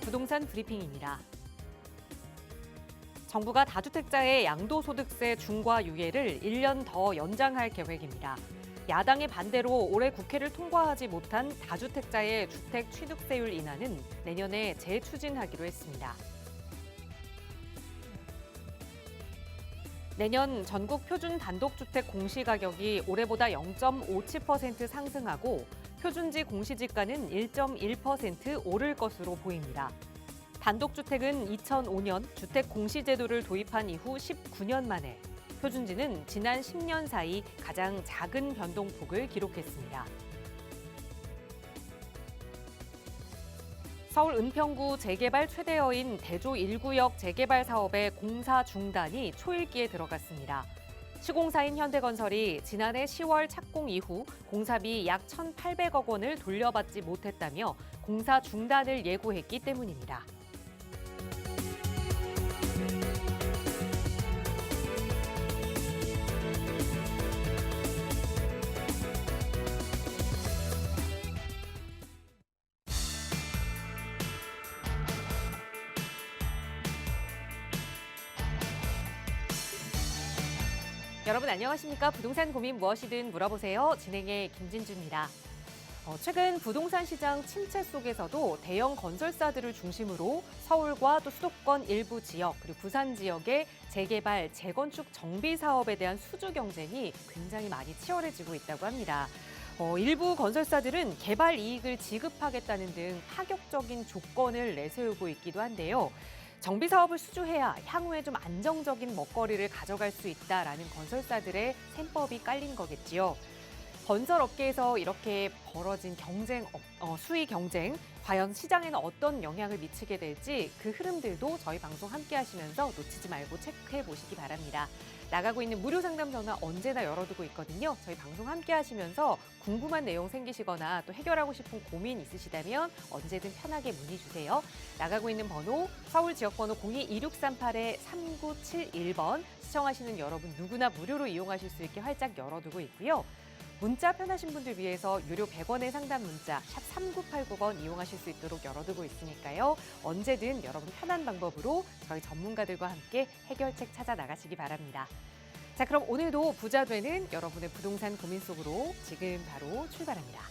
부동산 브리핑입니다. 정부가 다주택자의 양도소득세 중과 유예를 1년 더 연장할 계획입니다. 야당의 반대로 올해 국회를 통과하지 못한 다주택자의 주택 취득세율 인하는 내년에 재추진하기로 했습니다. 내년 전국 표준 단독주택 공시가격이 올해보다 0.57% 상승하고 표준지 공시지가는 1.1% 오를 것으로 보입니다. 단독주택은 2005년 주택 공시제도를 도입한 이후 19년 만에, 표준지는 지난 10년 사이 가장 작은 변동폭을 기록했습니다. 서울 은평구 재개발 최대여인 대조 1구역 재개발 사업의 공사 중단이 초일기에 들어갔습니다. 시공사인 현대건설이 지난해 10월 착공 이후 공사비 약 1,800억 원을 돌려받지 못했다며 공사 중단을 예고했기 때문입니다. 여러분 안녕하십니까? 부동산 고민 무엇이든 물어보세요. 진행의 김진주입니다. 최근 부동산 시장 침체 속에서도 대형 건설사들을 중심으로 서울과 또 수도권 일부 지역 그리고 부산 지역의 재개발, 재건축 정비 사업에 대한 수주 경쟁이 굉장히 많이 치열해지고 있다고 합니다. 일부 건설사들은 개발 이익을 지급하겠다는 등 파격적인 조건을 내세우고 있기도 한데요. 정비 사업을 수주해야 향후에 좀 안정적인 먹거리를 가져갈 수 있다라는 건설사들의 셈법이 깔린 거겠지요. 건설업계에서 이렇게 벌어진 수의 경쟁, 과연 시장에는 어떤 영향을 미치게 될지 그 흐름들도 저희 방송 함께 하시면서 놓치지 말고 체크해 보시기 바랍니다. 나가고 있는 무료 상담 전화 언제나 열어두고 있거든요. 저희 방송 함께 하시면서 궁금한 내용 생기시거나 또 해결하고 싶은 고민 있으시다면 언제든 편하게 문의 주세요. 나가고 있는 번호 서울 지역번호 02-2638-3971번 시청하시는 여러분 누구나 무료로 이용하실 수 있게 활짝 열어두고 있고요. 문자 편하신 분들 위해서 유료 100원의 상담 문자 샵 3989번 이용하실 수 있도록 열어두고 있으니까요. 언제든 여러분 편한 방법으로 저희 전문가들과 함께 해결책 찾아 나가시기 바랍니다. 자, 그럼 오늘도 부자 되는 여러분의 부동산 고민 속으로 지금 바로 출발합니다.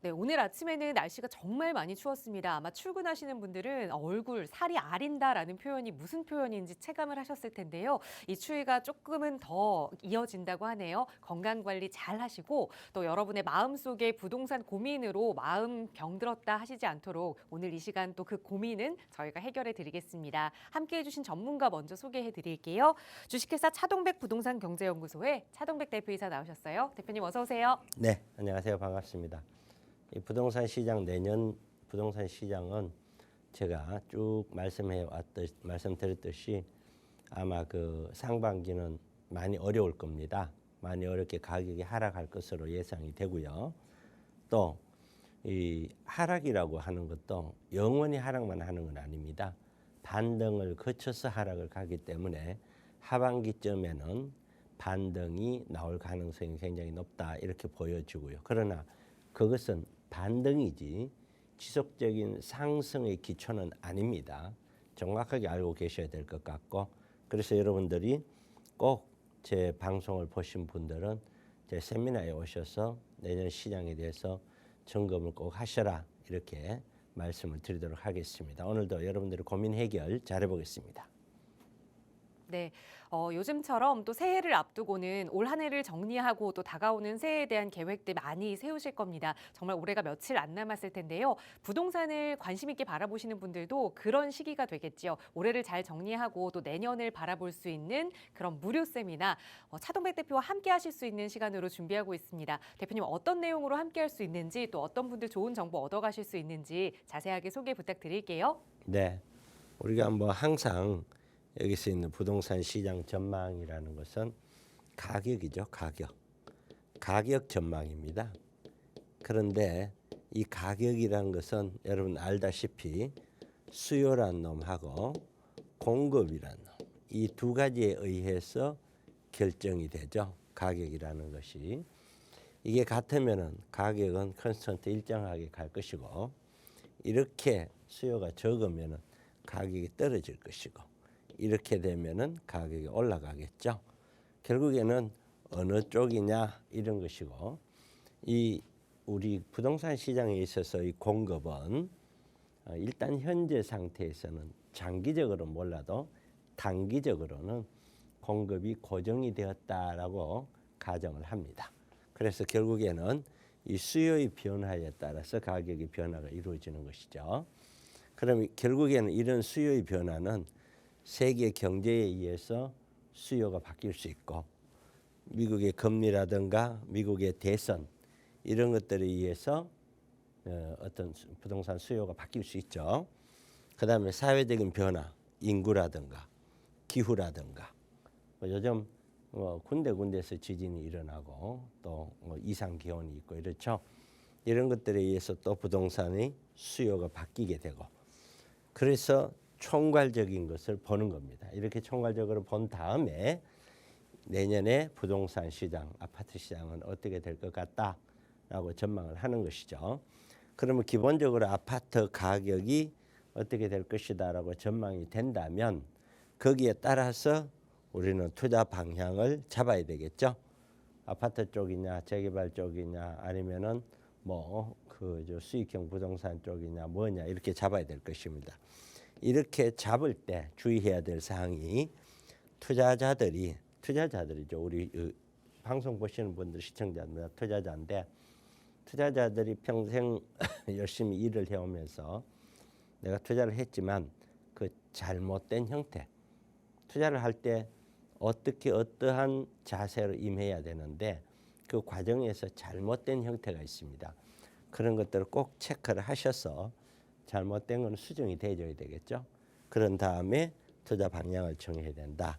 네, 오늘 아침에는 날씨가 정말 많이 추웠습니다. 아마 출근하시는 분들은 얼굴 살이 아린다라는 표현이 무슨 표현인지 체감을 하셨을 텐데요. 이 추위가 조금은 더 이어진다고 하네요. 건강관리 잘 하시고 또 여러분의 마음속에 부동산 고민으로 마음 병들었다 하시지 않도록 오늘 이 시간 또 그 고민은 저희가 해결해 드리겠습니다. 함께해 주신 전문가 먼저 소개해 드릴게요. 주식회사 차동백 부동산경제연구소의 차동백 대표이사 나오셨어요. 대표님 어서 오세요. 네, 안녕하세요. 반갑습니다. 이 부동산 시장 내년 부동산 시장은 제가 쭉 말씀드렸듯이 아마 그 상반기는 많이 어려울 겁니다. 많이 어렵게 가격이 하락할 것으로 예상이 되고요. 또 이 하락이라고 하는 것도 영원히 하락만 하는 건 아닙니다. 반등을 거쳐서 하락을 가기 때문에 하반기쯤에는 반등이 나올 가능성이 굉장히 높다 이렇게 보여지고요. 그러나 그것은 반등이지 지속적인 상승의 기초는 아닙니다. 정확하게 알고 계셔야 될 것 같고, 그래서 여러분들이 꼭 제 방송을 보신 분들은 제 세미나에 오셔서 내년 시장에 대해서 점검을 꼭 하셔라 이렇게 말씀을 드리도록 하겠습니다. 오늘도 여러분들의 고민 해결 잘해보겠습니다. 네, 요즘처럼 또 새해를 앞두고는 올 한 해를 정리하고 또 다가오는 새해에 대한 계획들 많이 세우실 겁니다. 정말 올해가 며칠 안 남았을 텐데요. 부동산을 관심 있게 바라보시는 분들도 그런 시기가 되겠죠. 올해를 잘 정리하고 또 내년을 바라볼 수 있는 그런 무료 세미나 차동백 대표와 함께 하실 수 있는 시간으로 준비하고 있습니다. 대표님 어떤 내용으로 함께 할 수 있는지 또 어떤 분들 좋은 정보 얻어가실 수 있는지 자세하게 소개 부탁드릴게요. 네, 우리가 뭐 항상 여기서 있는 부동산 시장 전망이라는 것은 가격이죠. 가격 전망입니다. 그런데 이 가격이라는 것은 여러분 알다시피 수요란 놈하고 공급이라는 이 두 가지에 의해서 결정이 되죠. 가격이라는 것이. 이게 같으면은 가격은 컨스턴트 일정하게 갈 것이고 이렇게 수요가 적으면은 가격이 떨어질 것이고 이렇게 되면은 가격이 올라가겠죠. 결국에는 어느 쪽이냐 이런 것이고 이 우리 부동산 시장에 있어서 이 공급은 일단 현재 상태에서는 장기적으로 몰라도 단기적으로는 공급이 고정이 되었다라고 가정을 합니다. 그래서 결국에는 이 수요의 변화에 따라서 가격의 변화가 이루어지는 것이죠. 그럼 결국에는 이런 수요의 변화는 세계 경제에 의해서 수요가 바뀔 수 있고 미국의 금리라든가 미국의 대선 이런 것들에 의해서 어떤 부동산 수요가 바뀔 수 있죠. 그다음에 사회적인 변화, 인구라든가 기후라든가 요즘 군데군데서 지진이 일어나고 또 이상 기온이 있고 이렇죠. 이런 것들에 의해서 또 부동산의 수요가 바뀌게 되고 그래서 총괄적인 것을 보는 겁니다. 이렇게 총괄적으로 본 다음에 내년에 부동산 시장, 아파트 시장은 어떻게 될 것 같다라고 전망을 하는 것이죠. 그러면 기본적으로 아파트 가격이 어떻게 될 것이다라고 전망이 된다면 거기에 따라서 우리는 투자 방향을 잡아야 되겠죠. 아파트 쪽이냐, 재개발 쪽이냐, 아니면은 수익형 부동산 쪽이냐, 뭐냐 이렇게 잡아야 될 것입니다. 이렇게 잡을 때 주의해야 될 사항이 투자자들이죠. 우리 방송 보시는 분들 시청자입니다. 투자자인데 투자자들이 평생 열심히 일을 해오면서 내가 투자를 했지만 그 잘못된 형태, 투자를 할 때 어떠한 자세로 임해야 되는데 그 과정에서 잘못된 형태가 있습니다. 그런 것들을 꼭 체크를 하셔서 잘못된 건 수정이 돼줘야 되겠죠. 그런 다음에 투자 방향을 정해야 된다.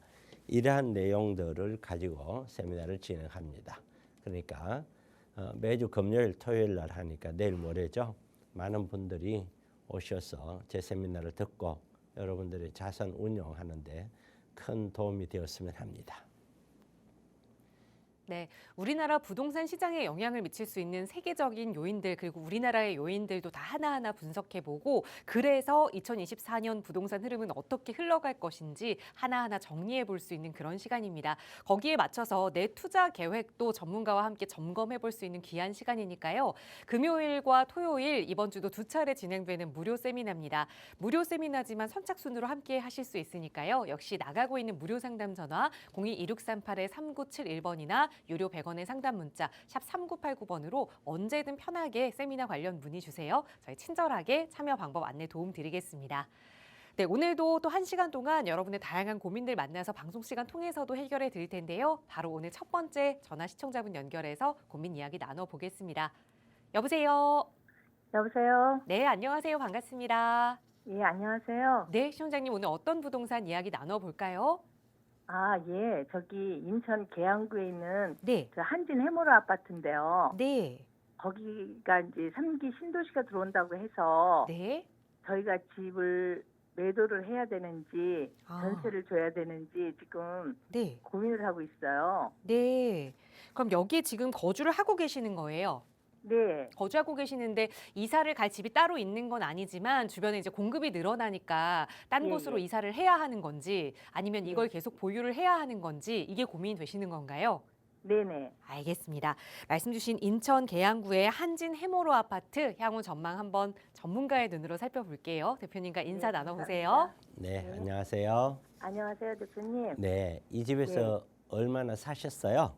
이러한 내용들을 가지고 세미나를 진행합니다. 그러니까 매주 금요일 토요일 날 하니까 내일 모레죠. 많은 분들이 오셔서 제 세미나를 듣고 여러분들의 자산 운용하는데 큰 도움이 되었으면 합니다. 네, 우리나라 부동산 시장에 영향을 미칠 수 있는 세계적인 요인들 그리고 우리나라의 요인들도 다 하나하나 분석해보고 그래서 2024년 부동산 흐름은 어떻게 흘러갈 것인지 하나하나 정리해볼 수 있는 그런 시간입니다. 거기에 맞춰서 내 투자 계획도 전문가와 함께 점검해볼 수 있는 귀한 시간이니까요. 금요일과 토요일 이번 주도 두 차례 진행되는 무료 세미나입니다. 무료 세미나지만 선착순으로 함께 하실 수 있으니까요. 역시 나가고 있는 무료 상담 전화 02-2638-3971번이나 유료 100원의 상담 문자 샵 3989번으로 언제든 편하게 세미나 관련 문의 주세요. 저희 친절하게 참여 방법 안내 도움 드리겠습니다. 네, 오늘도 또 1시간 동안 여러분의 다양한 고민들 만나서 방송 시간 통해서도 해결해 드릴 텐데요. 바로 오늘 첫 번째 전화 시청자분 연결해서 고민 이야기 나눠보겠습니다. 여보세요? 여보세요? 네, 안녕하세요. 반갑습니다. 예, 안녕하세요. 네, 시청자님 오늘 어떤 부동산 이야기 나눠볼까요? 예, 저기 인천 계양구에 있는 네, 저 한진 해모로 아파트인데요. 네, 거기가 이제 3기 신도시가 들어온다고 해서 네. 저희가 집을 매도를 해야 되는지 아. 전세를 줘야 되는지 지금 네, 고민을 하고 있어요. 네. 그럼 여기에 지금 거주를 하고 계시는 거예요? 네, 거주하고 계시는데 이사를 갈 집이 따로 있는 건 아니지만 주변에 이제 공급이 늘어나니까 딴 예, 곳으로 예. 이사를 해야 하는 건지 아니면 예. 이걸 계속 보유를 해야 하는 건지 이게 고민이 되시는 건가요? 네네. 알겠습니다. 말씀 주신 인천 계양구의 한진 해모로 아파트 향후 전망 한번 전문가의 눈으로 살펴볼게요. 대표님과 인사 네, 나눠보세요. 감사합니다. 네, 네. 안녕하세요. 안녕하세요, 대표님. 네, 이 집에서 얼마나 사셨어요?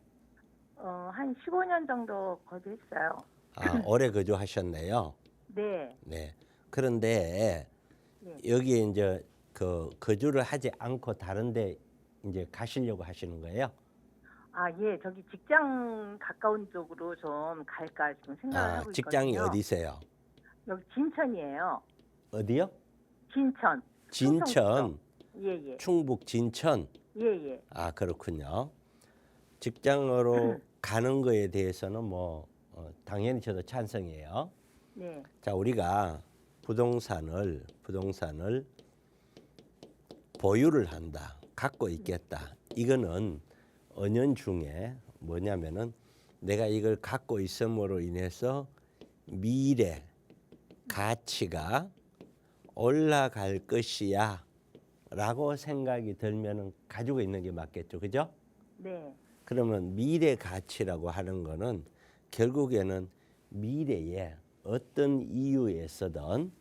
한 15년 정도 거주했어요. 오래 거주하셨네요. 네, 네. 그런데 네. 여기에 이제 거주를 하지 않고 다른데 이제 가시려고 하시는 거예요? 예, 저기 직장 가까운 쪽으로 좀 갈까 지금 생각을 하고 직장이 있거든요. 어디세요? 여기 진천이에요. 어디요? 진천. 진천, 예, 예. 충북 진천. 예, 예. 그렇군요. 직장으로 가는 거에 대해서는 당연히 저도 찬성이에요. 네. 자, 우리가 부동산을 보유를 한다, 갖고 있겠다. 이거는 은연중에 뭐냐면은 내가 이걸 갖고 있음으로 인해서 미래 가치가 올라갈 것이야 라고 생각이 들면은 가지고 있는 게 맞겠죠. 그죠? 네. 그러면 미래 가치라고 하는 거는 결국에는 미래에 어떤 이유에서든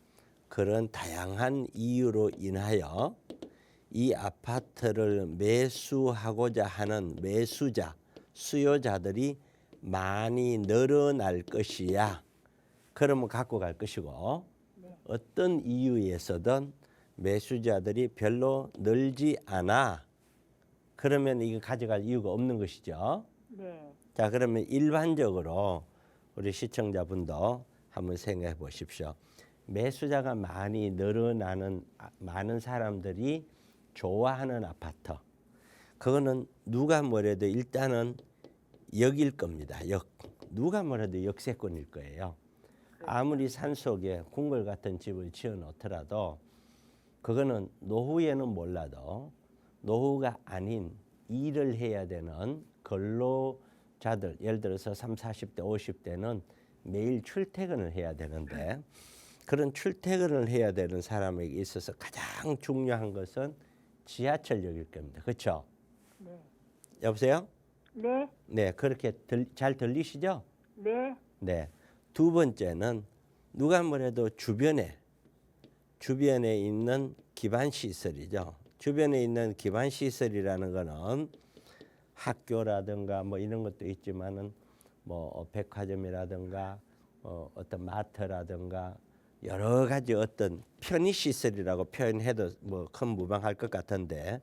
그런 다양한 이유로 인하여 이 아파트를 매수하고자 하는 매수자, 수요자들이 많이 늘어날 것이야. 그러면 갖고 갈 것이고 네. 어떤 이유에서든 매수자들이 별로 늘지 않아. 그러면 이거 가져갈 이유가 없는 것이죠. 네. 자, 그러면 일반적으로 우리 시청자분도 한번 생각해 보십시오. 매수자가 많이 늘어나는 많은 사람들이 좋아하는 아파트. 그거는 누가 뭐래도 일단은 역일 겁니다. 누가 뭐래도 역세권일 거예요. 아무리 산속에 궁궐 같은 집을 지어 놓더라도 그거는 노후에는 몰라도 노후가 아닌 일을 해야 되는 근로자들, 예를 들어서 30, 40대, 50대는 매일 출퇴근을 해야 되는데 그런 출퇴근을 해야 되는 사람에게 있어서 가장 중요한 것은 지하철역일 겁니다. 그렇죠? 네. 여보세요? 네. 네, 그렇게 잘 들리시죠? 네. 네. 두 번째는 누가 뭐래도 주변에 있는 기반 시설이죠. 주변에 있는 기반 시설이라는 거는 학교라든가 뭐 이런 것도 있지만은 뭐 백화점이라든가 어떤 마트라든가 여러 가지 어떤 편의 시설이라고 표현해도 뭐 큰 무방할 것 같은데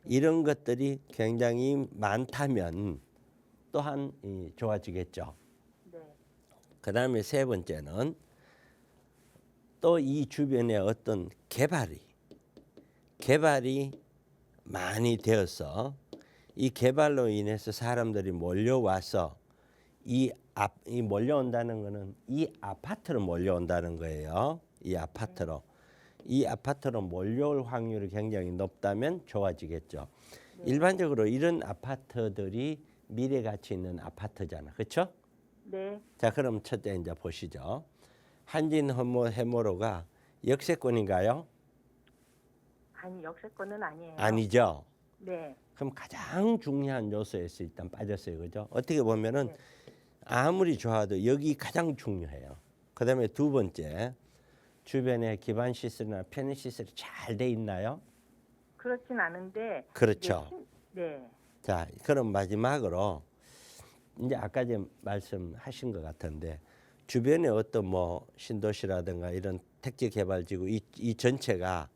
이런 것들이 굉장히 많다면 또한 좋아지겠죠. 네. 그다음에 세 번째는 또 이 주변에 어떤 개발이 많이 되어서 이 개발로 인해서 사람들이 몰려와서 이 몰려온다는 거는 이 아파트로 몰려온다는 거예요. 이 아파트로 몰려올 확률이 굉장히 높다면 좋아지겠죠. 네. 일반적으로 이런 아파트들이 미래 가치 있는 아파트잖아. 그렇죠? 네. 자, 그럼 첫째 이제 보시죠. 한진 해모로가 역세권인가요? 아니, 역세권은 아니에요. 아니죠. 네. 그럼 가장 중요한 요소에서 일단 빠졌어요. 그죠? 어떻게 보면은 네. 아무리 좋아도 여기 가장 중요해요. 그다음에 두 번째, 주변에 기반 시설이나 편의 시설이 잘 돼 있나요? 그렇진 않은데. 그렇죠. 네. 자, 그럼 마지막으로 이제 아까 전 말씀하신 것 같은데 주변에 어떤 뭐 신도시라든가 이런 택지 개발지구 이 전체가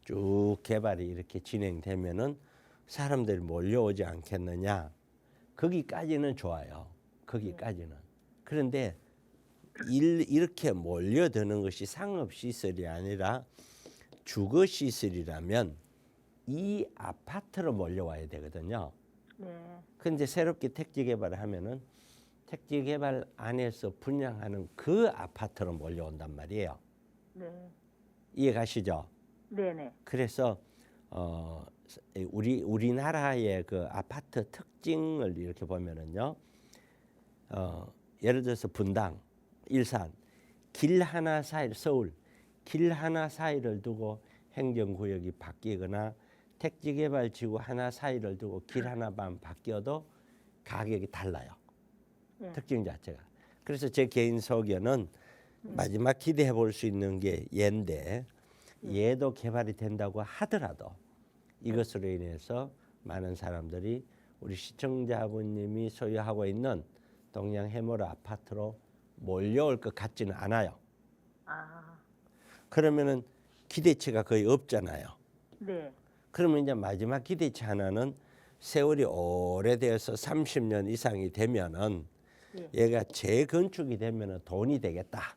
쭉 개발이 이렇게 진행되면은 사람들이 몰려오지 않겠느냐? 거기까지는 좋아요. 거기까지는. 그런데 이렇게 몰려드는 것이 상업시설이 아니라 주거시설이라면 이 아파트로 몰려와야 되거든요. 네. 근데 새롭게 택지 개발을 하면은 택지 개발 안에서 분양하는 그 아파트로 몰려온단 말이에요. 네. 이해 가시죠? 네네. 그래서 우리나라의 그 아파트 특징을 이렇게 보면은요. 예를 들어서 분당, 일산, 길 하나 사이, 서울 길 하나 사이를 두고 행정구역이 바뀌거나 택지개발지구 하나 사이를 두고 길 하나만 바뀌어도 가격이 달라요. 네. 특징 자체가. 그래서 제 개인 소견은 마지막 기대해 볼 수 있는 게 얘인데 얘도 개발이 된다고 하더라도 이것으로 인해서 많은 사람들이 우리 시청자분님이 소유하고 있는 동양 해모라 아파트로 몰려올 것 같지는 않아요. 아. 그러면은 기대치가 거의 없잖아요. 네. 그러면 이제 마지막 기대치 하나는 세월이 오래되어서 30년 이상이 되면은 예. 얘가 재건축이 되면은 돈이 되겠다.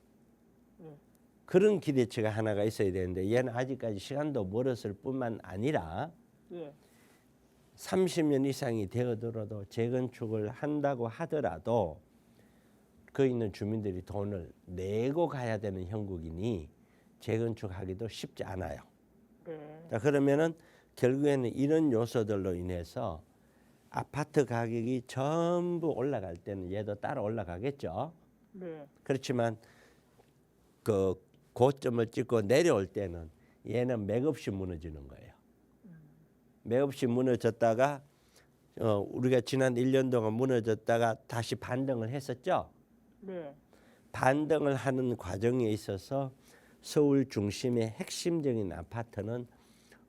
예. 그런 기대치가 하나가 있어야 되는데 얘는 아직까지 시간도 멀었을 뿐만 아니라 예. 30년 이상이 되어들어도 재건축을 한다고 하더라도 그 있는 주민들이 돈을 내고 가야 되는 형국이니 재건축하기도 쉽지 않아요. 네. 자, 그러면은 결국에는 이런 요소들로 인해서 아파트 가격이 전부 올라갈 때는 얘도 따라 올라가겠죠. 네. 그렇지만 그 고점을 찍고 내려올 때는 얘는 맥없이 무너지는 거예요. 맥없이 무너졌다가 우리가 지난 1년 동안 무너졌다가 다시 반등을 했었죠. 네. 반등을 하는 과정에 있어서 서울 중심의 핵심적인 아파트는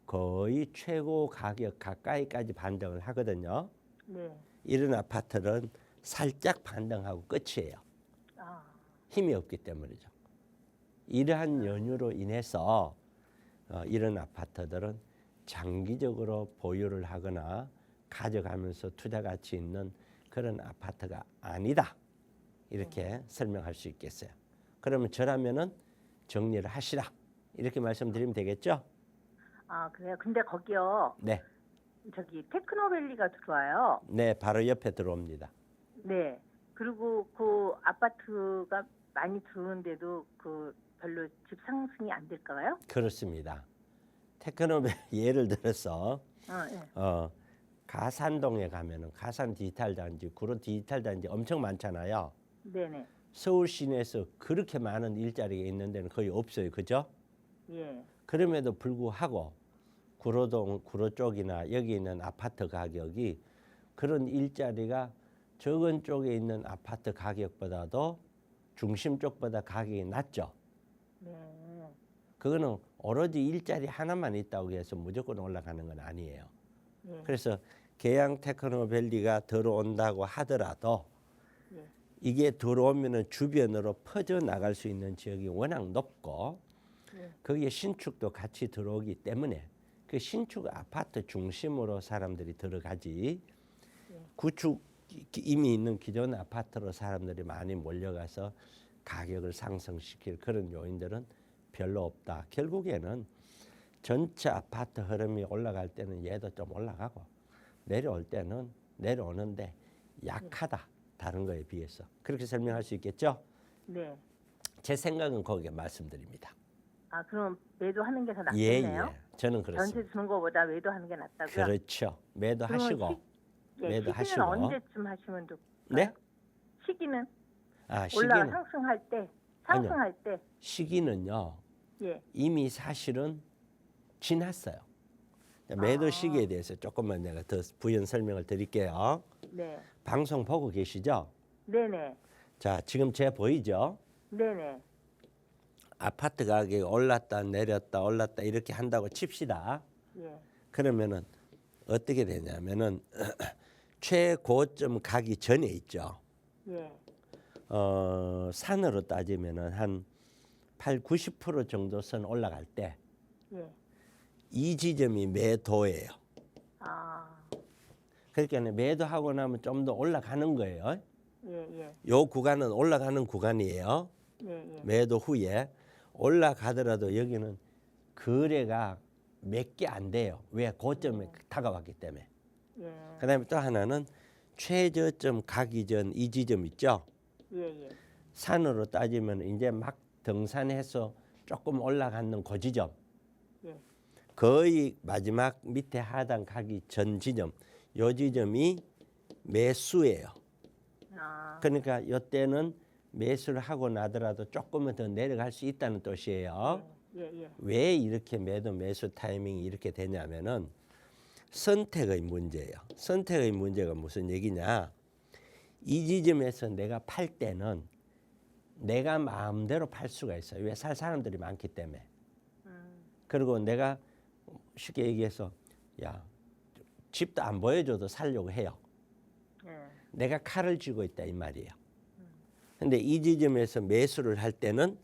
거의 최고 가격 가까이까지 반등을 하거든요. 네. 이런 아파트는 살짝 반등하고 끝이에요. 아, 힘이 없기 때문이죠. 이러한 연유로 인해서 이런 아파트들은 장기적으로 보유를 하거나 가져가면서 투자 가치 있는 그런 아파트가 아니다. 이렇게 설명할 수 있겠어요. 그러면 저라면은 정리를 하시라. 이렇게 말씀드리면 되겠죠? 아, 그래요. 근데 거기요. 네. 저기 테크노밸리가 들어와요. 네, 바로 옆에 들어옵니다. 네. 그리고 그 아파트가 많이 들어오는데도 그 별로 집 상승이 안 될까요? 그렇습니다. 테크노밸리 예를 들어서 네. 가산동에 가면은 가산 디지털 단지, 구로 디지털 단지 엄청 많잖아요. 네네. 서울 시내에서 그렇게 많은 일자리가 있는 데는 거의 없어요. 그죠? 예. 그럼에도 불구하고 구로동, 구로 쪽이나 여기 있는 아파트 가격이 그런 일자리가 적은 쪽에 있는 아파트 가격보다도 중심 쪽보다 가격이 낮죠. 네. 그거는 오로지 일자리 하나만 있다고 해서 무조건 올라가는 건 아니에요. 예. 그래서 계양 테크노밸리가 들어온다고 하더라도 예. 이게 들어오면은 주변으로 퍼져 나갈 수 있는 지역이 워낙 높고 예. 거기에 신축도 같이 들어오기 때문에 그 신축 아파트 중심으로 사람들이 들어가지 구축 이미 있는 기존 아파트로 사람들이 많이 몰려가서 가격을 상승시킬 그런 요인들은 별로 없다. 결국에는 전체 아파트 흐름이 올라갈 때는 얘도 좀 올라가고 내려올 때는 내려오는데 약하다. 다른 거에 비해서. 그렇게 설명할 수 있겠죠? 네. 제 생각은 거기에 말씀드립니다. 아, 그럼 매도하는 게 더 예, 낫겠네요? 예. 저는 그렇습니다. 전세 주는 거보다 매도하는 게 낫다고요? 그렇죠. 매도하시고 예, 매도하시고. 시기는 언제쯤 하시면 될까요? 네? 시기는 아, 올라가 시기는 상승할 때, 아니요. 상승할 때, 시기는요. 예, 이미 사실은 지났어요. 매도 아. 시기에 대해서 조금만 내가 더 부연 설명을 드릴게요. 네, 방송 보고 계시죠? 네네, 자, 지금 제 보이죠? 네네, 아파트 가격이 올랐다 내렸다 올랐다 이렇게 한다고 칩시다. 예, 그러면은 어떻게 되냐면은 최고점 가기 전에 있죠. 예, 산으로 따지면은 한 8, 90% 정도 선 올라갈 때 이 예, 지점이 매도예요. 아, 그러니까 매도하고 나면 좀 더 올라가는 거예요. 예, 예, 요 구간은 올라가는 구간이에요. 예, 예, 매도 후에 올라가더라도 여기는 거래가 몇 개 안 돼요. 왜? 고점에 다가왔기 때문에. 예, 그다음에 또 하나는 최저점 가기 전 이 지점 있죠. 예, 예, 산으로 따지면 이제 막 등산해서 조금 올라가는 그 지점. 예, 거의 마지막 밑에 하단 가기 전 지점. 요 지점이 매수예요. 아, 그러니까 이때는 매수를 하고 나더라도 조금은 더 내려갈 수 있다는 뜻이에요. 예, 예, 왜 이렇게 매수 타이밍이 이렇게 되냐면은 선택의 문제예요. 선택의 문제가 무슨 얘기냐? 이 지점에서 내가 팔 때는 내가 마음대로 팔 수가 있어요. 왜? 살 사람들이 많기 때문에. 그리고 내가 쉽게 얘기해서 야, 집도 안 보여줘도 살려고 해요. 예, 내가 칼을 쥐고 있다 이 말이에요. 근데 이 지점에서 매수를 할 때는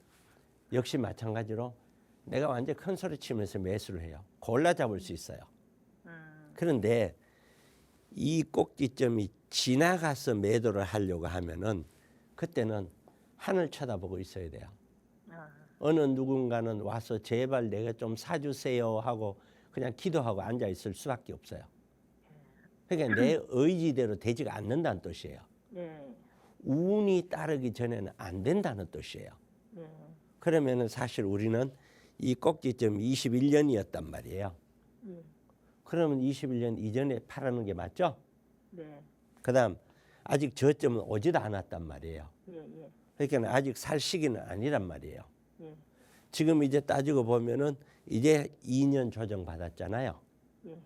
역시 마찬가지로 내가 완전 큰 소리 치면서 매수를 해요. 골라 잡을 수 있어요. 그런데 이 꼭지점이 지나가서 매도를 하려고 하면은 그때는 하늘 쳐다보고 있어야 돼요. 아, 어느 누군가는 와서 제발 내가 좀 사주세요 하고 그냥 기도하고 앉아 있을 수밖에 없어요. 그러니까 내 의지대로 되지가 않는다는 뜻이에요. 예, 운이 따르기 전에는 안 된다는 뜻이에요. 예, 그러면은 사실 우리는 이 꼭지점 21년이었단 말이에요. 예, 그러면 21년 이전에 팔아는 게 맞죠? 네. 그다음 아직 저점은 오지도 않았단 말이에요. 예, 예. 그러니까 아직 살 시기는 아니란 말이에요. 예. 지금 이제 따지고 보면은 이제 2년 조정 받았잖아요. 예.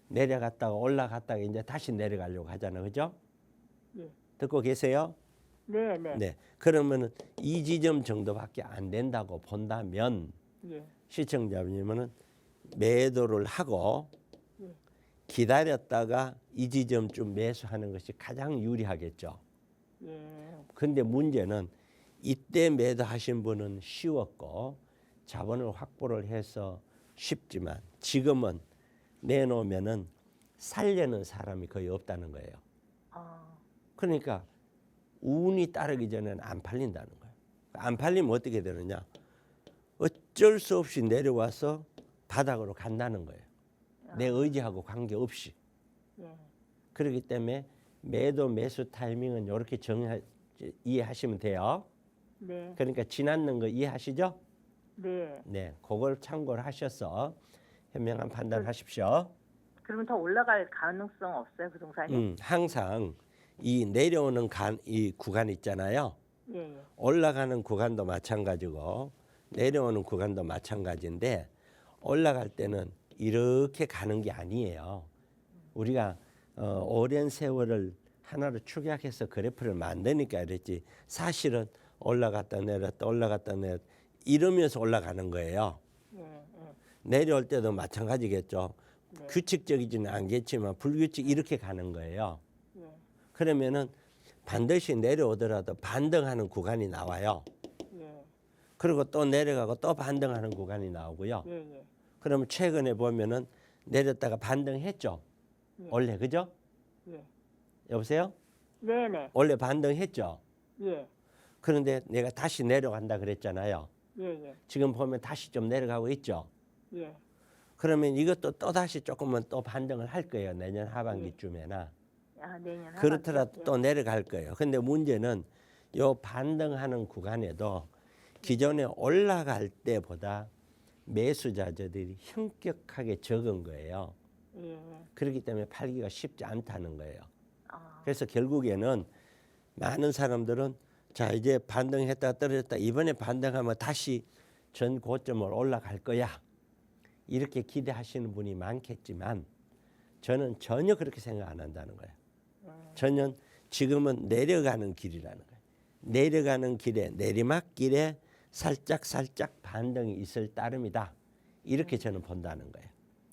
내려갔다가 올라갔다가 이제 다시 내려가려고 하잖아요. 그죠? 예. 듣고 계세요? 네, 네. 네. 그러면은 이 지점 정도밖에 안 된다고 본다면 예. 시청자님은 매도를 하고 예. 기다렸다가 이 지점쯤 매수하는 것이 가장 유리하겠죠. 예. 근데 문제는 이때 매도하신 분은 쉬웠고 자본을 확보를 해서 쉽지만 지금은 내놓으면은 살려는 사람이 거의 없다는 거예요. 아. 그러니까 운이 따르기 전에는 안 팔린다는 거예요. 안 팔리면 어떻게 되느냐? 어쩔 수 없이 내려와서 바닥으로 간다는 거예요. 내 의지하고 관계없이. 예. 그렇기 때문에 매도 매수 타이밍은 이렇게 이해하시면 돼요. 네. 그러니까 지났는 거 이해하시죠? 네. 네, 그걸 참고를 하셔서 현명한 판단하십시오. 그러면 더 올라갈 가능성 없어요, 부동산이? 항상 이 내려오는 이 구간 있잖아요. 예, 예. 올라가는 구간도 마찬가지고 내려오는 구간도 마찬가지인데 올라갈 때는 이렇게 가는 게 아니에요. 우리가 오랜 세월을 하나로 축약해서 그래프를 만드니까 그랬지 사실은 올라갔다 내렸다 올라갔다 내렸다 이러면서 올라가는 거예요. 예, 예. 내려올 때도 마찬가지겠죠. 네. 규칙적이지는 않겠지만 불규칙 이렇게 가는 거예요. 예. 그러면은 반드시 내려오더라도 반등하는 구간이 나와요. 예. 그리고 또 내려가고 또 반등하는 구간이 나오고요. 예, 예. 그러면 최근에 보면은 내렸다가 반등했죠. 예. 원래 그죠? 예. 여보세요? 네, 네. 원래 반등했죠. 예. 그런데 내가 다시 내려간다 그랬잖아요. 예, 예. 지금 보면 다시 좀 내려가고 있죠. 예. 그러면 이것도 또 다시 조금은 또 반등을 할 거예요. 내년 하반기쯤에나. 아, 내년 그렇더라도 하반기요? 또 내려갈 거예요. 근데 문제는 요 반등하는 구간에도 기존에 올라갈 때보다 매수자들이 현격하게 적은 거예요. 예. 예. 그렇기 때문에 팔기가 쉽지 않다는 거예요. 아. 그래서 결국에는 많은 사람들은 자 이제 반등했다 떨어졌다 이번에 반등하면 다시 전 고점을 올라갈 거야 이렇게 기대하시는 분이 많겠지만 저는 전혀 그렇게 생각 안 한다는 거예요. 전혀 지금은 내려가는 길이라는 거예요. 내려가는 길에 내리막길에 살짝 반등이 있을 따름이다. 이렇게 저는 본다는 거예요.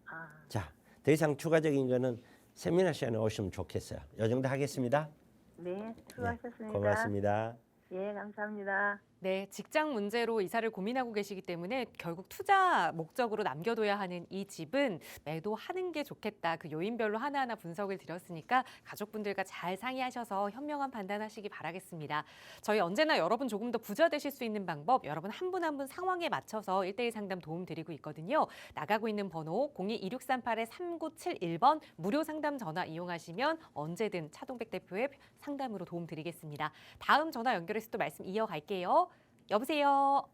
아. 자, 더 이상 추가적인 거는 세미나 시간에 오시면 좋겠어요. 요 정도 하겠습니다. 네, 수고하셨습니다. 고맙습니다. 예, 감사합니다. 네, 직장 문제로 이사를 고민하고 계시기 때문에 결국 투자 목적으로 남겨둬야 하는 이 집은 매도하는 게 좋겠다. 그 요인별로 하나하나 분석을 드렸으니까 가족분들과 잘 상의하셔서 현명한 판단하시기 바라겠습니다. 저희 언제나 여러분 조금 더 부자 되실 수 있는 방법 여러분 한 분 한 분 상황에 맞춰서 1:1 상담 도움 드리고 있거든요. 나가고 있는 번호 02-2638-3971번 무료 상담 전화 이용하시면 언제든 차동백 대표의 상담으로 도움 드리겠습니다. 다음 전화 연결해서 또 말씀 이어갈게요. 여보세요.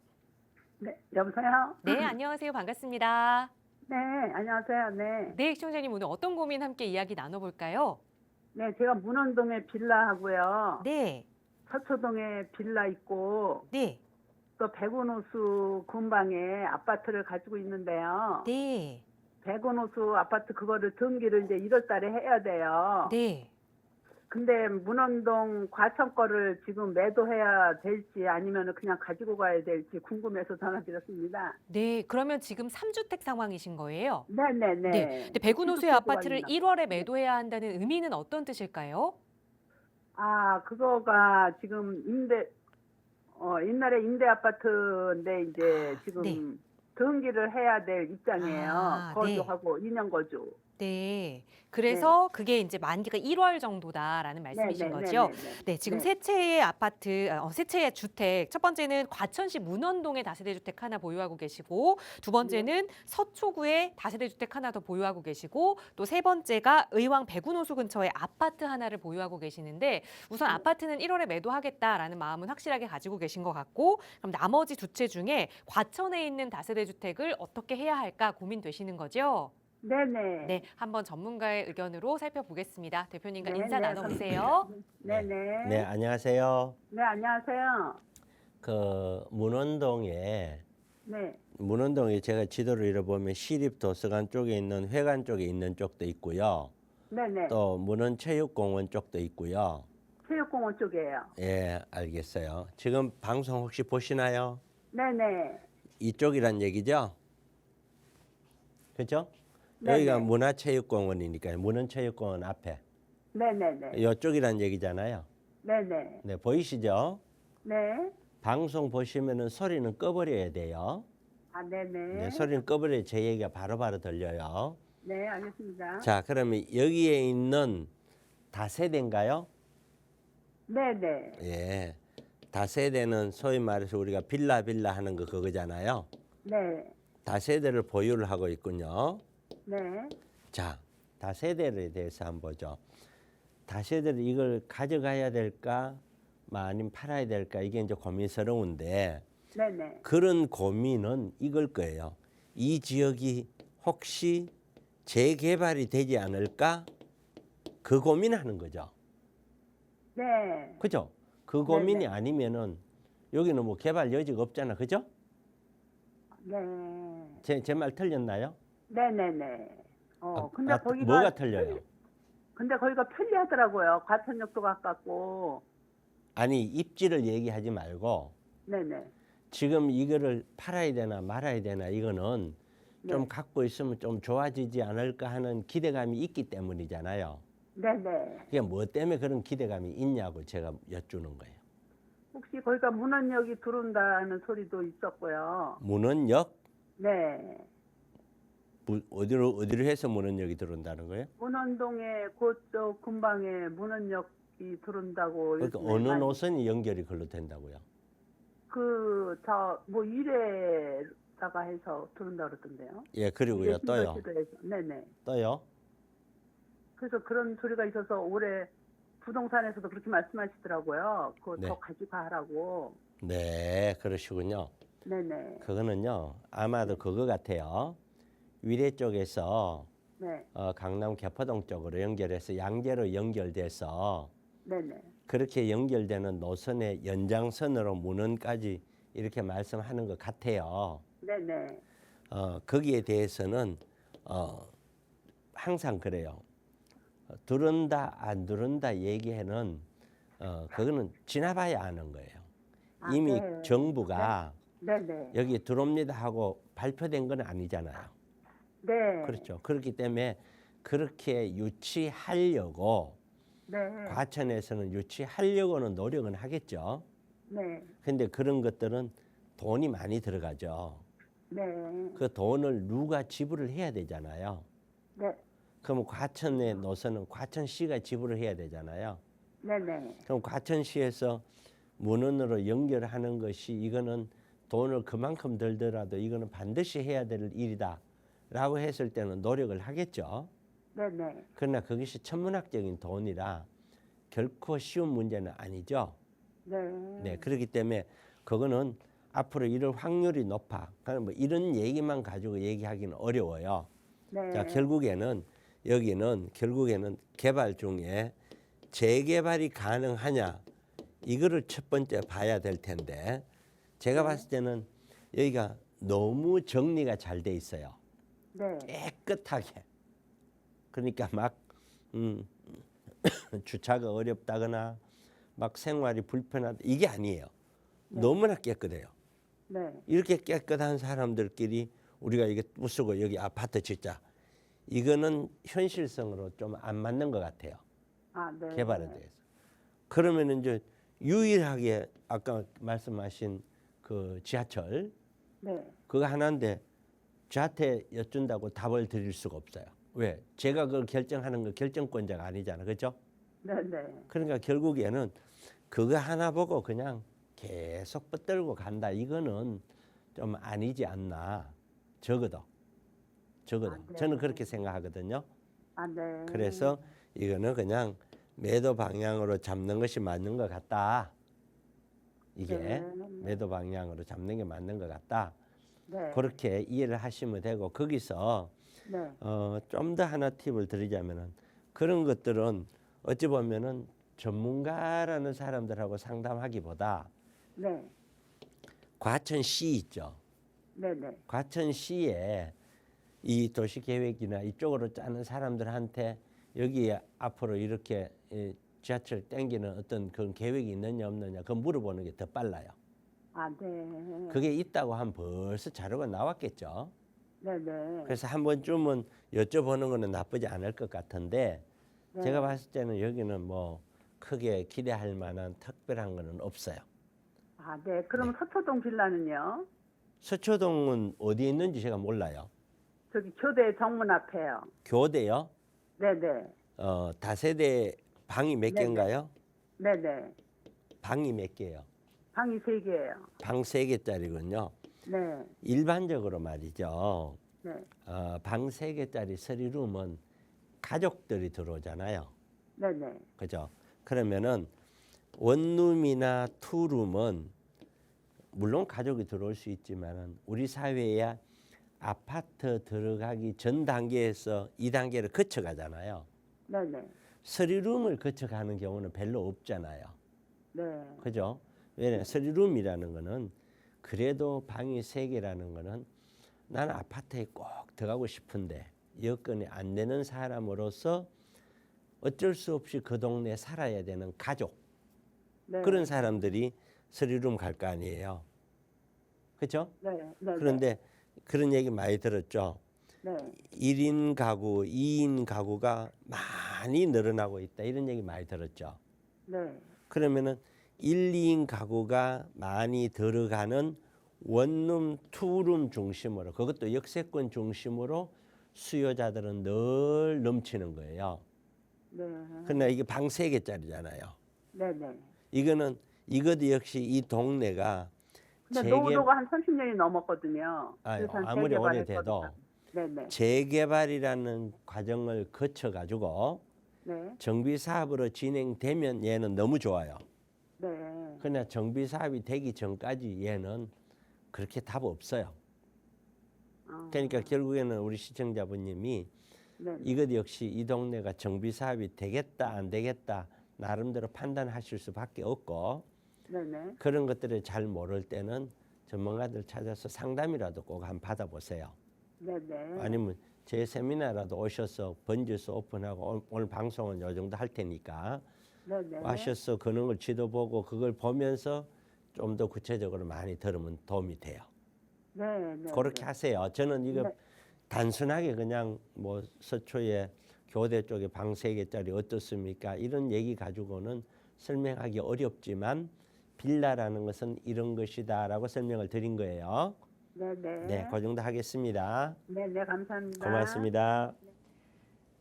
네, 여보세요? 네, 안녕하세요. 반갑습니다. 네, 안녕하세요. 네. 네, 시청자님 오늘 어떤 고민 함께 이야기 나눠볼까요? 네, 제가 문원동에 빌라 하고요. 네, 서초동에 빌라 있고, 네, 또 백운호수 근방에 아파트를 가지고 있는데요. 네, 백운호수 아파트 그거를 등기를 이제 1월 달에 해야 돼요. 네. 근데 문원동 과천 거를 지금 매도해야 될지 아니면 그냥 가지고 가야 될지 궁금해서 전화드렸습니다. 네, 그러면 지금 3주택 상황이신 거예요? 네네네. 네. 근데 백운호수의 아파트를 1월에 매도해야 한다는 의미는 어떤 뜻일까요? 아, 그거가 지금 옛날에 임대 아파트인데 이제 지금 네. 등기를 해야 될 입장이에요. 아, 거주하고 2년 거주. 네. 그래서 그게 이제 만기가 1월 정도다라는 말씀이신 거죠? 네, 지금 네. 세 채의 아파트, 세 채의 주택. 첫 번째는 과천시 문원동에 다세대 주택 하나 보유하고 계시고, 두 번째는 서초구에 다세대 주택 하나 더 보유하고 계시고, 또 세 번째가 의왕 백운호수 근처에 아파트 하나를 보유하고 계시는데, 우선 아파트는 1월에 매도하겠다라는 마음은 확실하게 가지고 계신 것 같고, 그럼 나머지 두 채 중에 과천에 있는 다세대 주택을 어떻게 해야 할까 고민되시는 거죠? 네네. 네, 한번 전문가의 의견으로 살펴보겠습니다. 대표님과 네, 인사 네, 나눠보세요. 네네. 네, 안녕하세요. 네, 안녕하세요. 그 문원동에 네. 제가 지도를 잃어보면 시립도서관 쪽에 있는 회관 쪽에 있는 쪽도 있고요. 네네. 또 문헌체육공원 쪽도 있고요. 체육공원 쪽이에요. 예, 알겠어요. 지금 방송 혹시 보시나요? 네네. 이쪽이란 얘기죠? 그죠? 네네. 여기가 문화체육공원이니까요. 문헌체육공원 앞에. 네네네. 이쪽이란 얘기잖아요. 네네. 네, 보이시죠? 네. 방송 보시면은 소리는 꺼버려야 돼요. 아, 네네. 네, 소리는 꺼버려야 제 얘기가 바로바로 들려요. 네, 알겠습니다. 자, 그러면 여기에 있는 다세대인가요? 네네. 예. 다세대는 소위 말해서 우리가 빌라 하는 거 그거잖아요. 네. 다세대를 보유를 하고 있군요. 네. 자, 다세대에 대해서 한번 보죠. 다세대를 이걸 가져가야 될까, 아니면 팔아야 될까, 이게 이제 고민스러운데 네네. 그런 고민은 이걸 거예요. 이 지역이 혹시 재개발이 되지 않을까? 그 고민하는 거죠. 네. 그죠? 그 고민이 네네. 아니면은 여기는 뭐 개발 여지가 없잖아. 그죠? 네. 제 말 틀렸나요? 네네네. 근데 거기가 뭐가 틀려요? 근데 거기가 편리하더라고요. 과천역도 가깝고. 아니, 입지를 얘기하지 말고 네네. 지금 이거를 팔아야 되나 말아야 되나 이거는 좀 네. 갖고 있으면 좀 좋아지지 않을까 하는 기대감이 있기 때문이잖아요. 네네. 그게 뭐 때문에 그런 기대감이 있냐고 제가 여쭈는 거예요. 혹시 거기가 문헌역이 들어온다는 소리도 있었고요. 문헌역? 네. 어디로 해서 문헌역이 들어온다는 거예요? 문헌동에 그쪽 근방에 문헌역이 들어온다고 그러니까 요즘에 어느 많이- 노선이 연결이 걸로 된다고요? 뭐 이래다가 해서 들어온다 그러던데요. 예, 그리고요 또요. 신도시도에서. 네네. 또요. 그래서 그런 소리가 있어서 올해 부동산에서도 그렇게 말씀하시더라고요. 그거 네. 더 가져가라고. 네, 그러시군요. 네네. 그거는요 아마도 그거 같아요. 위례 쪽에서 네. 강남 개포동 쪽으로 연결해서 양재로 연결돼서 네네. 그렇게 연결되는 노선의 연장선으로 문헌까지 이렇게 말씀하는 것 같아요. 네네. 거기에 대해서는 항상 그래요. 들은다 안 들은다 얘기에는 그거는 지나봐야 아는 거예요. 아, 이미 네. 정부가 네네. 여기 들어옵니다 하고 발표된 건 아니잖아요. 네. 그렇죠. 그렇기 때문에 그렇게 유치하려고 네. 과천에서는 유치하려고는 노력은 하겠죠. 네. 근데 그런 것들은 돈이 많이 들어가죠. 네. 그 돈을 누가 지불을 해야 되잖아요. 네. 그럼 과천의 노선은 과천시가 지불을 해야 되잖아요. 네네. 그럼 과천시에서 문헌으로 연결하는 것이 이거는 돈을 그만큼 들더라도 이거는 반드시 해야 될 일이다 라고 했을 때는 노력을 하겠죠. 네네. 그러나 그것이 천문학적인 돈이라 결코 쉬운 문제는 아니죠. 네. 네, 그렇기 때문에 그거는 앞으로 이럴 확률이 높아. 그러니까 뭐 이런 얘기만 가지고 얘기하기는 어려워요. 네. 자, 여기는 결국에는 개발 중에 재개발이 가능하냐 이거를 첫 번째 봐야 될 텐데 제가 봤을 때는 여기가 너무 정리가 잘 돼 있어요. 네. 깨끗하게. 그러니까 막 주차가 어렵다거나 막 생활이 불편하다 이게 아니에요. 네. 너무나 깨끗해요. 네. 이렇게 깨끗한 사람들끼리 우리가 이게 부수고 여기 아파트 짓자. 이거는 현실성으로 좀 안 맞는 것 같아요. 아, 네. 개발에 대해서. 그러면 이제 유일하게 아까 말씀하신 그 지하철 네. 그거 하나인데 저한테 여쭌다고 답을 드릴 수가 없어요. 왜? 제가 그걸 결정하는 거 결정권자가 아니잖아. 그렇죠? 네네. 그러니까 결국에는 그거 하나 보고 그냥 계속 뻗들고 간다. 이거는 좀 아니지 않나. 적어도. 아, 네. 저는 그렇게 생각하거든요. 아, 네. 그래서 이거는 그냥 매도 방향으로 잡는 것이 맞는 것 같다. 이게 네. 매도 방향으로 잡는 게 맞는 것 같다. 네. 그렇게 이해를 하시면 되고 거기서 네. 좀 더 하나 팁을 드리자면은 그런 것들은 어찌 보면은 전문가라는 사람들하고 상담하기보다 네. 과천시 있죠. 네네. 과천시에 이 도시계획이나 이쪽으로 짜는 사람들한테 여기 앞으로 이렇게 지하철 땡기는 어떤 그런 계획이 있느냐 없느냐 그거 물어보는 게 더 빨라요. 아, 네. 그게 있다고 하면 벌써 자료가 나왔겠죠. 네네. 그래서 한 번쯤은 여쭤보는 거는 나쁘지 않을 것 같은데 네. 제가 봤을 때는 여기는 뭐 크게 기대할 만한 특별한 거는 없어요. 아, 네. 그럼 서초동 빌라는요? 서초동은 어디에 있는지 제가 몰라요. 저기 교대 정문 앞에요. 교대요? 네네. 다세대 방이 몇 네네. 개인가요? 네네. 방이 몇 개예요? 방이 3개예요. 방 3개짜리군요. 네. 일반적으로 말이죠. 네. 방 3개짜리 스리룸은 가족들이 들어오잖아요. 네네. 그죠? 그러면은 원룸이나 투룸은 물론 가족이 들어올 수 있지만은 우리 사회에 아파트 들어가기 전 단계에서 2단계를 거쳐가잖아요. 네네. 스리룸을 거쳐가는 경우는 별로 없잖아요. 네. 그죠? 왜냐 스리룸이라는 거는 그래도 방이 3개라는 거는 나는 아파트에 꼭 들어가고 싶은데 여건이 안 되는 사람으로서 어쩔 수 없이 그 동네에 살아야 되는 가족 네. 그런 사람들이 스리룸 갈 거 아니에요. 그렇죠? 네. 네. 그런데 그런 얘기 많이 들었죠. 네. 1인 가구, 2인 가구가 많이 늘어나고 있다. 이런 얘기 많이 들었죠. 네. 그러면은 1, 2인 가구가 많이 들어가는 원룸, 투룸 중심으로 그것도 역세권 중심으로 수요자들은 늘 넘치는 거예요. 네. 그러나 이게 방 3개짜리잖아요. 네네. 이거는 이것도 역시 이 동네가 근데 재개- 노후도가 한 30년이 넘었거든요. 아유, 그래서 한 아무리 재개발했거든요. 오래돼도 네네. 재개발이라는 과정을 거쳐 가지고 네. 정비 사업으로 진행되면 얘는 너무 좋아요. 네. 그러나 정비 사업이 되기 전까지 얘는 그렇게 답 없어요. 그러니까 결국에는 우리 시청자분님이 네. 이것 역시 이 동네가 정비 사업이 되겠다 안 되겠다 나름대로 판단하실 수밖에 없고 네네. 그런 것들을 잘 모를 때는 전문가들 찾아서 상담이라도 꼭 한번 받아보세요. 네네. 아니면 제 세미나라도 오셔서 번지수 오픈하고 오늘 방송은 요 정도 할 테니까 네네. 와셔서 그런 걸 지도보고 그걸 보면서 좀 더 구체적으로 많이 들으면 도움이 돼요. 네. 네. 그렇게 하세요. 저는 이거 네. 단순하게 그냥 뭐 서초에 교대 쪽에 방 3개짜리 어떻습니까? 이런 얘기 가지고는 설명하기 어렵지만 빌라라는 것은 이런 것이다라고 설명을 드린 거예요. 네네. 네, 그 정도 하겠습니다. 네네. 감사합니다. 고맙습니다.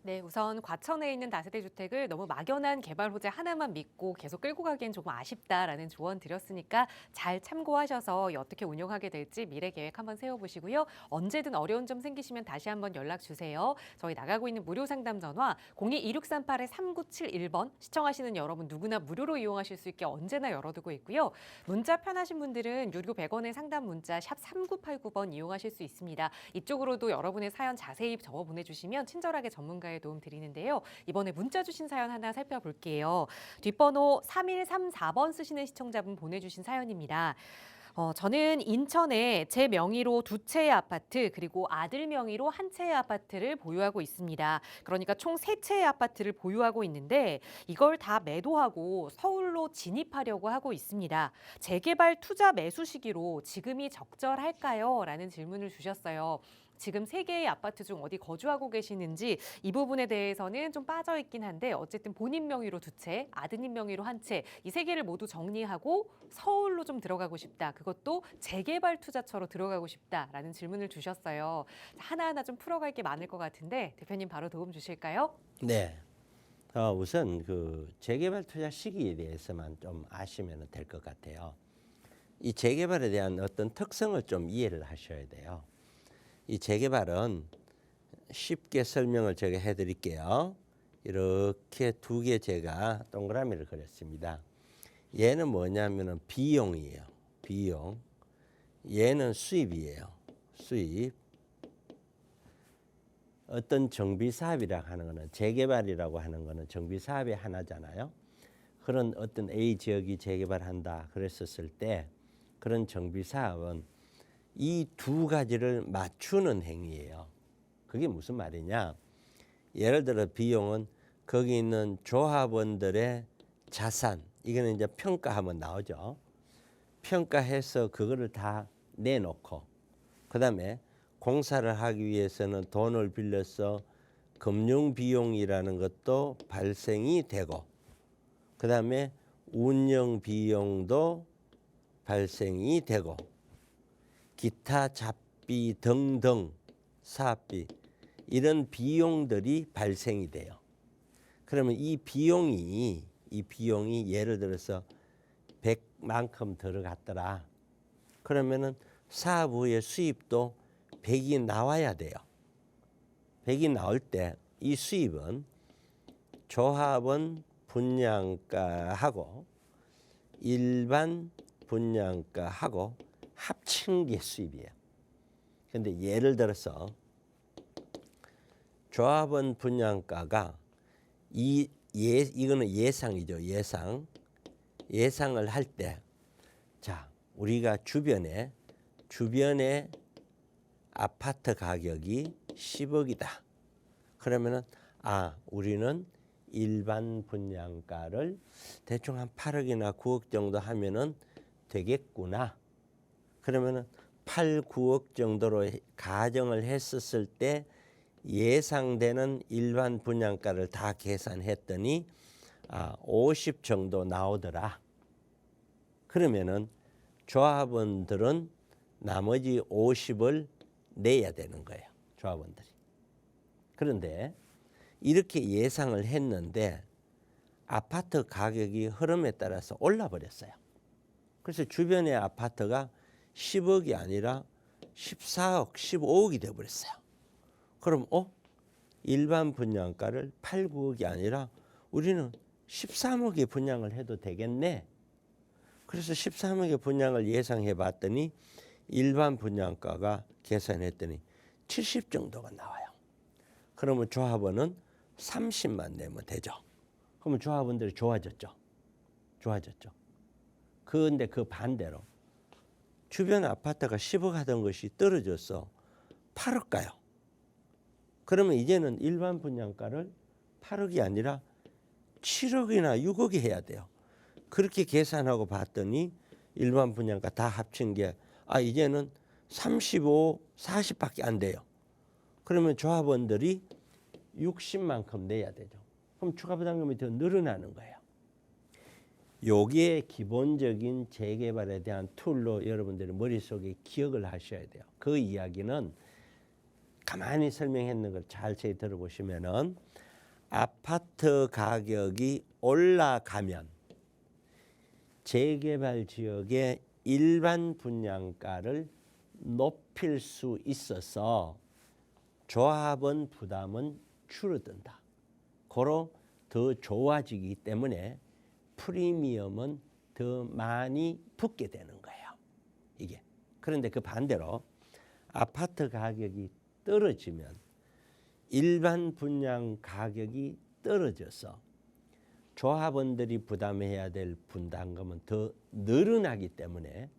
네, 우선 과천에 있는 다세대 주택을 너무 막연한 개발 호재 하나만 믿고 계속 끌고 가기엔 조금 아쉽다라는 조언 드렸으니까 잘 참고하셔서 어떻게 운영하게 될지 미래 계획 한번 세워보시고요. 언제든 어려운 점 생기시면 다시 한번 연락 주세요. 저희 나가고 있는 무료 상담 전화 02-2638-3971번 시청하시는 여러분 누구나 무료로 이용하실 수 있게 언제나 열어두고 있고요. 문자 편하신 분들은 유료 100원의 상담 문자 샵 3989번 이용하실 수 있습니다. 이쪽으로도 여러분의 사연 자세히 적어 보내주시면 친절하게 전문가의 도움 드리는데요. 이번에 문자 주신 사연 하나 살펴볼게요. 뒷번호 3134번 쓰시는 시청자분 보내주신 사연입니다. 저는 인천에 제 명의로 2채의 아파트 그리고 아들 명의로 1채의 아파트를 보유하고 있습니다. 그러니까 총 3채의 아파트를 보유하고 있는데 이걸 다 매도하고 서울로 진입하려고 하고 있습니다. 재개발 투자 매수 시기로 지금이 적절할까요? 라는 질문을 주셨어요. 지금 3개의 아파트 중 어디 거주하고 계시는지 이 부분에 대해서는 좀 빠져있긴 한데 어쨌든 본인 명의로 2채, 아드님 명의로 1채 이 3개를 모두 정리하고 서울로 좀 들어가고 싶다. 그것도 재개발 투자처로 들어가고 싶다라는 질문을 주셨어요. 하나하나 좀 풀어갈 게 많을 것 같은데 대표님 바로 도움 주실까요? 네. 우선 그 재개발 투자 시기에 대해서만 좀 아시면 될 것 같아요. 이 재개발에 대한 어떤 특성을 좀 이해를 하셔야 돼요. 이 재개발은 쉽게 설명을 제가 해드릴게요. 이렇게 2개 제가 동그라미를 그렸습니다. 얘는 뭐냐면은 비용이에요. 비용. 얘는 수입이에요. 수입. 어떤 정비 사업이라고 하는 거는 재개발이라고 하는 거는 정비 사업의 하나잖아요. 그런 어떤 A 지역이 재개발한다 그랬었을 때 그런 정비 사업은 이 두 가지를 맞추는 행위예요. 그게 무슨 말이냐? 예를 들어 비용은 거기 있는 조합원들의 자산, 이거는 이제 평가하면 나오죠. 평가해서 그거를 다 내놓고 그다음에 공사를 하기 위해서는 돈을 빌려서 금융 비용이라는 것도 발생이 되고 그다음에 운영 비용도 발생이 되고 기타 잡비 등등 사업비 이런 비용들이 발생이 돼요. 그러면 이 비용이 예를 들어서 100만큼 들어갔더라. 그러면은 사업 후에 수입도 100이 나와야 돼요. 100이 나올 때 이 수입은 조합원 분양가하고 일반 분양가하고 합친 게 수입이에요. 그런데 예를 들어서 조합원 분양가가 이거는 예상이죠. 예상을 할 때 자, 우리가 주변에 아파트 가격이 10억이다. 그러면은 우리는 일반 분양가를 대충 한 8억이나 9억 정도 하면은 되겠구나. 그러면은 8, 9억 정도로 가정을 했었을 때 예상되는 일반 분양가를 다 계산했더니 50 정도 나오더라. 그러면은 조합원들은 나머지 50을 내야 되는 거예요. 조합원들이. 그런데 이렇게 예상을 했는데 아파트 가격이 흐름에 따라서 올라버렸어요. 그래서 주변의 아파트가 10억이 아니라 14억, 15억이 되어버렸어요. 그럼 일반 분양가를 8, 9억이 아니라 우리는 13억에 분양을 해도 되겠네. 그래서 13억의 분양을 예상해 봤더니 일반 분양가가 계산했더니 70 정도가 나와요. 그러면 조합원은 30만 내면 되죠. 그러면 조합원들이 좋아졌죠. 그런데 그 반대로 주변 아파트가 10억 하던 것이 떨어져서 8억 가요. 그러면 이제는 일반 분양가를 8억이 아니라 7억이나 6억이 해야 돼요. 그렇게 계산하고 봤더니 일반 분양가 다 합친 게 이제는 35, 40밖에 안 돼요. 그러면 조합원들이 60만큼 내야 되죠. 그럼 추가 부담금이 더 늘어나는 거예요. 요게 기본적인 재개발에 대한 툴로 여러분들이 머릿속에 기억을 하셔야 돼요. 그 이야기는 가만히 설명했는 걸 자세히 들어보시면은 아파트 가격이 올라가면 재개발 지역의 일반 분양가를 높일 수 있어서 조합원 부담은 줄어든다. 고로 더 좋아지기 때문에 프리미엄은 더 많이 붙게 되는 거예요. 이게. 그런데 그 반대로 아파트 가격이 떨어지면 일반 분양 가격이 떨어져서 조합원들이 부담해야 될 분담금은 더 늘어나기 때문에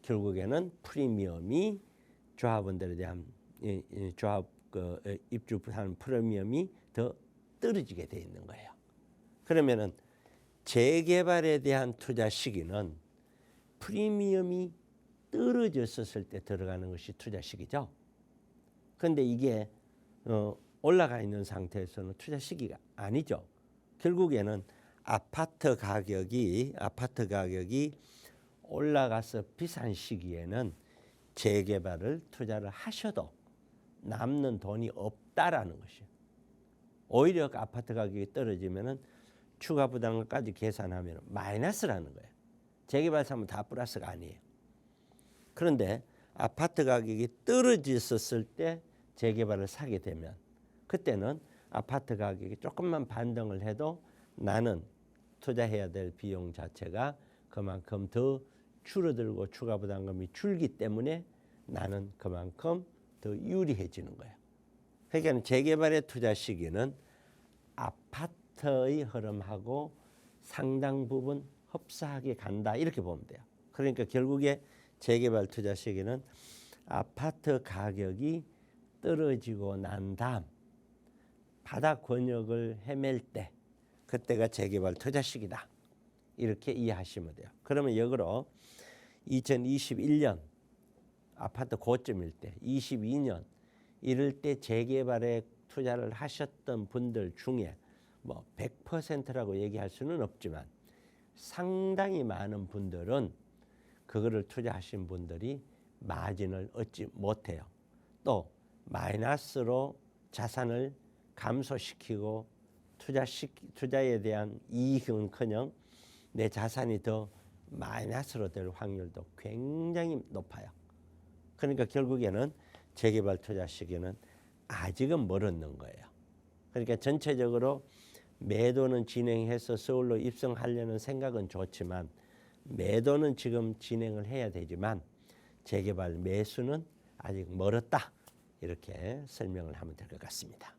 결국에는 프리미엄이 조합원들에 대한 조합 입주하는 프리미엄이 더 떨어지게 돼 있는 거예요. 그러면은 재개발에 대한 투자 시기는 프리미엄이 떨어졌을 때 들어가는 것이 투자 시기죠. 그런데 이게 올라가 있는 상태에서는 투자 시기가 아니죠. 결국에는 아파트 가격이 올라가서 비싼 시기에는 재개발을 투자를 하셔도 남는 돈이 없다라는 것이에요. 오히려 아파트 가격이 떨어지면은 추가 부담까지 계산하면 마이너스라는 거예요. 재개발 사면 다 플러스가 아니에요. 그런데 아파트 가격이 떨어졌을 때 재개발을 사게 되면 그때는 아파트 가격이 조금만 반등을 해도 나는 투자해야 될 비용 자체가 그만큼 더 줄어들고 추가 부담금이 줄기 때문에 나는 그만큼 더 유리해지는 거예요. 그러니까 재개발의 투자 시기는 아파트의 흐름하고 상당 부분 흡사하게 간다 이렇게 보면 돼요. 그러니까 결국에 재개발 투자 시기는 아파트 가격이 떨어지고 난 다음 바닥 권역을 헤맬 때 그때가 재개발 투자 시기다. 이렇게 이해하시면 돼요. 그러면 역으로 2021년 아파트 고점일 때 22년 이럴 때 재개발에 투자를 하셨던 분들 중에 뭐 100%라고 얘기할 수는 없지만 상당히 많은 분들은 그거를 투자하신 분들이 마진을 얻지 못해요. 또 마이너스로 자산을 감소시키고 투자에 대한 이익은커녕 내 자산이 더 마이너스로 될 확률도 굉장히 높아요. 그러니까 결국에는 재개발 투자 시기는 아직은 멀었는 거예요. 그러니까 전체적으로 매도는 진행해서 서울로 입성하려는 생각은 좋지만 매도는 지금 진행을 해야 되지만 재개발 매수는 아직 멀었다. 이렇게 설명을 하면 될 것 같습니다.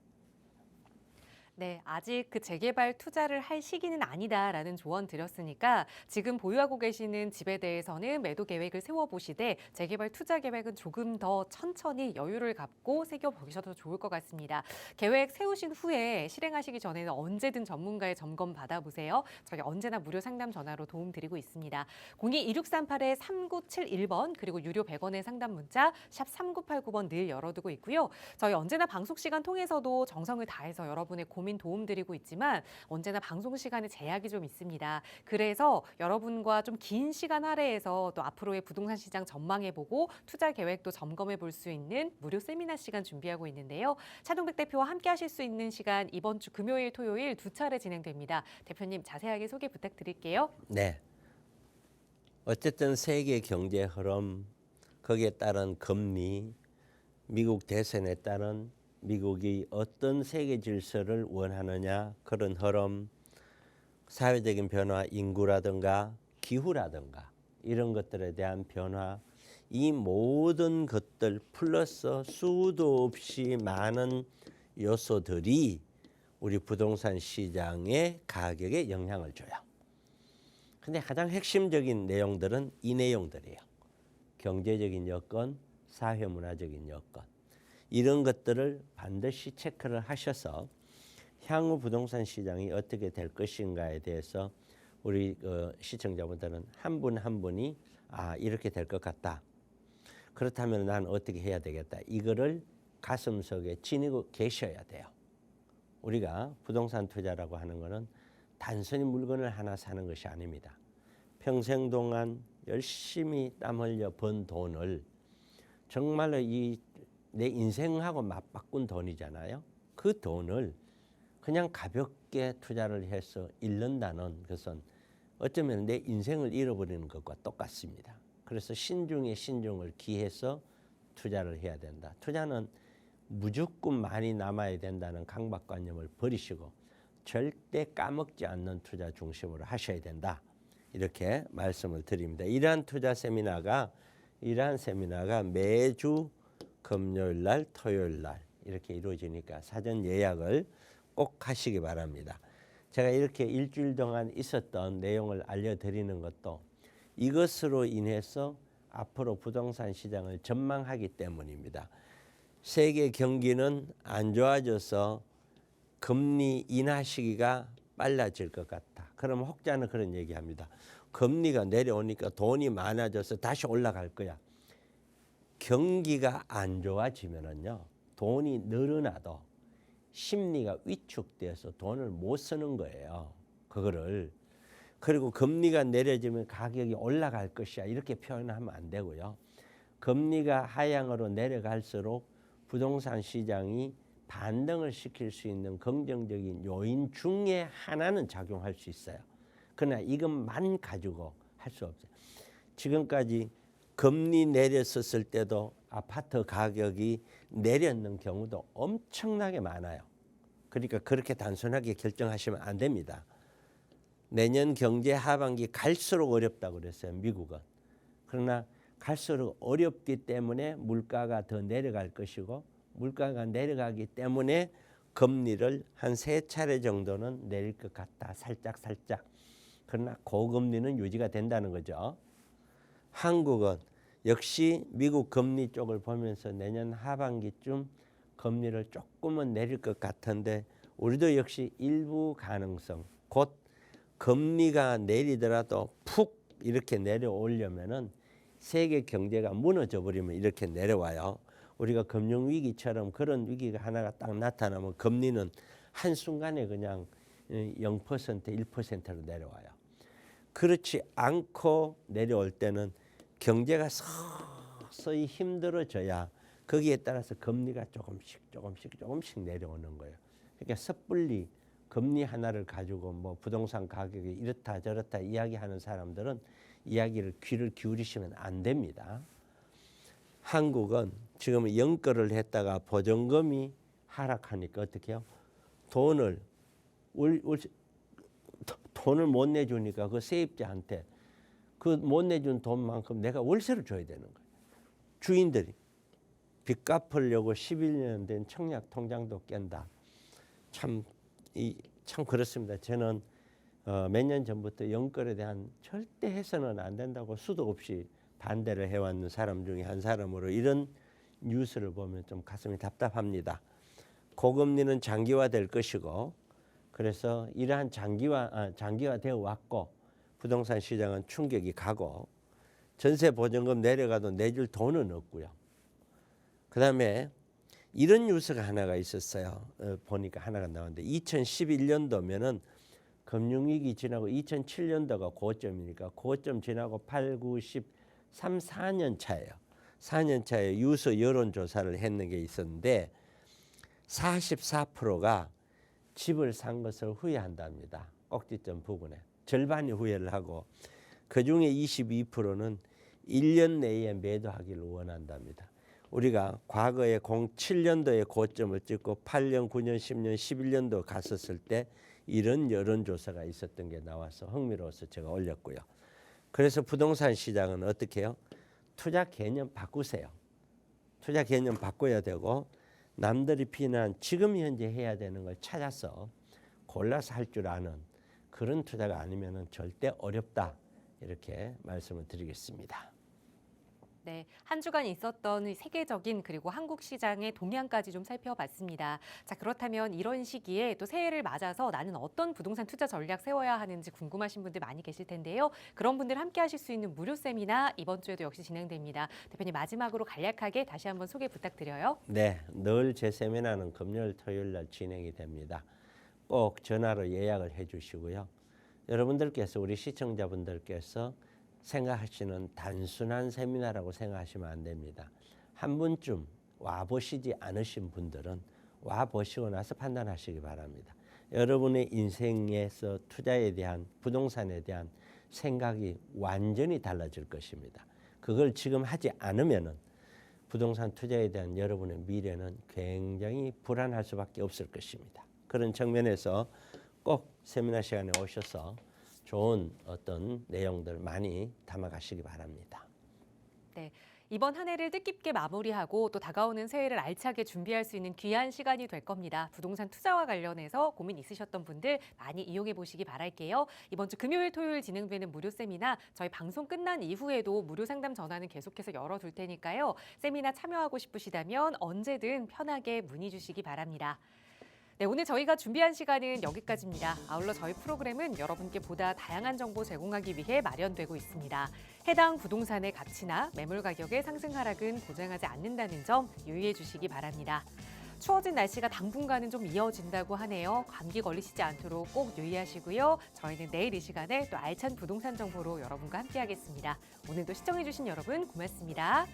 네, 아직 그 재개발 투자를 할 시기는 아니다라는 조언 드렸으니까 지금 보유하고 계시는 집에 대해서는 매도 계획을 세워보시되 재개발 투자 계획은 조금 더 천천히 여유를 갖고 새겨보셔도 좋을 것 같습니다. 계획 세우신 후에 실행하시기 전에는 언제든 전문가의 점검 받아보세요. 저희 언제나 무료 상담 전화로 도움드리고 있습니다. 02-2638-3971번 그리고 유료 100원의 상담 문자 샵 3989번 늘 열어두고 있고요. 저희 언제나 방송 시간 통해서도 정성을 다해서 여러분의 고민 도움드리고 있지만 언제나 방송 시간에 제약이 좀 있습니다. 그래서 여러분과 좀 긴 시간 할애해서 또 앞으로의 부동산 시장 전망해보고 투자 계획도 점검해볼 수 있는 무료 세미나 시간 준비하고 있는데요. 차동백 대표와 함께 하실 수 있는 시간 이번 주 금요일, 토요일 두 차례 진행됩니다. 대표님 자세하게 소개 부탁드릴게요. 네. 어쨌든 세계 경제 흐름, 거기에 따른 금리, 미국 대선에 따른 미국이 어떤 세계 질서를 원하느냐 그런 흐름, 사회적인 변화, 인구라든가 기후라든가 이런 것들에 대한 변화, 이 모든 것들 플러스 수도 없이 많은 요소들이 우리 부동산 시장의 가격에 영향을 줘요. 근데 가장 핵심적인 내용들은 이 내용들이에요. 경제적인 여건, 사회문화적인 여건. 이런 것들을 반드시 체크를 하셔서 향후 부동산 시장이 어떻게 될 것인가에 대해서 우리 시청자분들은 한 분 한 분이 이렇게 될 것 같다. 그렇다면 난 어떻게 해야 되겠다. 이거를 가슴속에 지니고 계셔야 돼요. 우리가 부동산 투자라고 하는 것은 단순히 물건을 하나 사는 것이 아닙니다. 평생 동안 열심히 땀 흘려 번 돈을 정말로 내 인생하고 맞바꾼 돈이잖아요. 그 돈을 그냥 가볍게 투자를 해서 잃는다는 것은 어쩌면 내 인생을 잃어버리는 것과 똑같습니다. 그래서 신중에 신중을 기해서 투자를 해야 된다. 투자는 무조건 많이 남아야 된다는 강박관념을 버리시고 절대 까먹지 않는 투자 중심으로 하셔야 된다. 이렇게 말씀을 드립니다. 이러한 세미나가 매주 금요일 날, 토요일 날 이렇게 이루어지니까 사전 예약을 꼭 하시기 바랍니다. 제가 이렇게 일주일 동안 있었던 내용을 알려드리는 것도 이것으로 인해서 앞으로 부동산 시장을 전망하기 때문입니다. 세계 경기는 안 좋아져서 금리 인하 시기가 빨라질 것 같다. 그럼 혹자는 그런 얘기합니다. 금리가 내려오니까 돈이 많아져서 다시 올라갈 거야. 경기가 안 좋아지면은요, 돈이 늘어나도 심리가 위축돼서 돈을 못 쓰는 거예요. 그거를. 그리고 금리가 내려지면 가격이 올라갈 것이야. 이렇게 표현하면 안 되고요. 금리가 하향으로 내려갈수록 부동산 시장이 반등을 시킬 수 있는 긍정적인 요인 중에 하나는 작용할 수 있어요. 그러나 이것만 가지고 할 수 없어요. 지금까지 금리 내렸었을 때도 아파트 가격이 내렸는 경우도 엄청나게 많아요. 그러니까 그렇게 단순하게 결정하시면 안 됩니다. 내년 경제 하반기 갈수록 어렵다고 그랬어요, 미국은. 그러나 갈수록 어렵기 때문에 물가가 더 내려갈 것이고 물가가 내려가기 때문에 금리를 한 3차례 정도는 내릴 것 같다. 살짝. 그러나 고금리는 유지가 된다는 거죠. 한국은 역시 미국 금리 쪽을 보면서 내년 하반기쯤 금리를 조금은 내릴 것 같은데 우리도 역시 일부 가능성, 곧 금리가 내리더라도 푹 이렇게 내려오려면은 세계 경제가 무너져 버리면 이렇게 내려와요. 우리가 금융위기처럼 그런 위기가 하나가 딱 나타나면 금리는 한순간에 그냥 0%, 1%로 내려와요. 그렇지 않고 내려올 때는 경제가 서서히 힘들어져야 거기에 따라서 금리가 조금씩 내려오는 거예요. 그러니까 섣불리 금리 하나를 가지고 뭐 부동산 가격이 이렇다 저렇다 이야기하는 사람들은 이야기를 귀를 기울이시면 안 됩니다. 한국은 지금 연끌을 했다가 보증금이 하락하니까 어떻게 해요? 돈을 못 내주니까 그 세입자한테 그 못 내준 돈만큼 내가 월세를 줘야 되는 거예요. 주인들이 빚 갚으려고 11년 된 청약 통장도 깬다. 참 그렇습니다. 저는 몇 년 전부터 연끌에 대한 절대 해서는 안 된다고 수도 없이 반대를 해왔는 사람 중에 한 사람으로 이런 뉴스를 보면 좀 가슴이 답답합니다. 고금리는 장기화될 것이고 그래서 이러한 장기화되어 왔고 부동산 시장은 충격이 가고 전세 보증금 내려가도 내줄 돈은 없고요. 그다음에 이런 뉴스가 하나가 있었어요. 보니까 하나가 나왔는데 2011년도면은 금융위기 지나고 2007년도가 고점이니까 고점 지나고 8, 9, 10, 3, 4년 차예요. 4년 차에 유서 여론조사를 했는 게 있었는데 44%가 집을 산 것을 후회한답니다. 꼭지점 부분에. 절반이 후회를 하고 그중에 22%는 1년 내에 매도하기를 원한답니다. 우리가 과거에 07년도에 고점을 찍고 8년, 9년, 10년, 11년도 갔었을 때 이런 여론조사가 있었던 게 나와서 흥미로워서 제가 올렸고요. 그래서 부동산 시장은 어떻게 해요? 투자 개념 바꾸세요. 투자 개념 바꿔야 되고 남들이 피난 지금 현재 해야 되는 걸 찾아서 골라서 할 줄 아는 그런 투자가 아니면 절대 어렵다. 이렇게 말씀을 드리겠습니다. 네, 한 주간 있었던 세계적인 그리고 한국 시장의 동향까지 좀 살펴봤습니다. 자, 그렇다면 이런 시기에 또 새해를 맞아서 나는 어떤 부동산 투자 전략 세워야 하는지 궁금하신 분들 많이 계실 텐데요. 그런 분들 함께 하실 수 있는 무료 세미나 이번 주에도 역시 진행됩니다. 대표님 마지막으로 간략하게 다시 한번 소개 부탁드려요. 네, 늘 제 세미나는 금요일, 토요일 날 진행이 됩니다. 꼭 전화로 예약을 해 주시고요. 여러분들께서 우리 시청자분들께서 생각하시는 단순한 세미나라고 생각하시면 안 됩니다. 한 번쯤 와보시지 않으신 분들은 와보시고 나서 판단하시기 바랍니다. 여러분의 인생에서 투자에 대한 부동산에 대한 생각이 완전히 달라질 것입니다. 그걸 지금 하지 않으면은 부동산 투자에 대한 여러분의 미래는 굉장히 불안할 수밖에 없을 것입니다. 그런 측면에서 꼭 세미나 시간에 오셔서 좋은 어떤 내용들 많이 담아가시기 바랍니다. 네, 이번 한 해를 뜻깊게 마무리하고 또 다가오는 새해를 알차게 준비할 수 있는 귀한 시간이 될 겁니다. 부동산 투자와 관련해서 고민 있으셨던 분들 많이 이용해 보시기 바랄게요. 이번 주 금요일, 토요일 진행되는 무료 세미나 저희 방송 끝난 이후에도 무료 상담 전화는 계속해서 열어둘 테니까요. 세미나 참여하고 싶으시다면 언제든 편하게 문의 주시기 바랍니다. 네, 오늘 저희가 준비한 시간은 여기까지입니다. 아울러 저희 프로그램은 여러분께 보다 다양한 정보 제공하기 위해 마련되고 있습니다. 해당 부동산의 가치나 매물 가격의 상승 하락은 보장하지 않는다는 점 유의해 주시기 바랍니다. 추워진 날씨가 당분간은 좀 이어진다고 하네요. 감기 걸리시지 않도록 꼭 유의하시고요. 저희는 내일 이 시간에 또 알찬 부동산 정보로 여러분과 함께하겠습니다. 오늘도 시청해 주신 여러분 고맙습니다.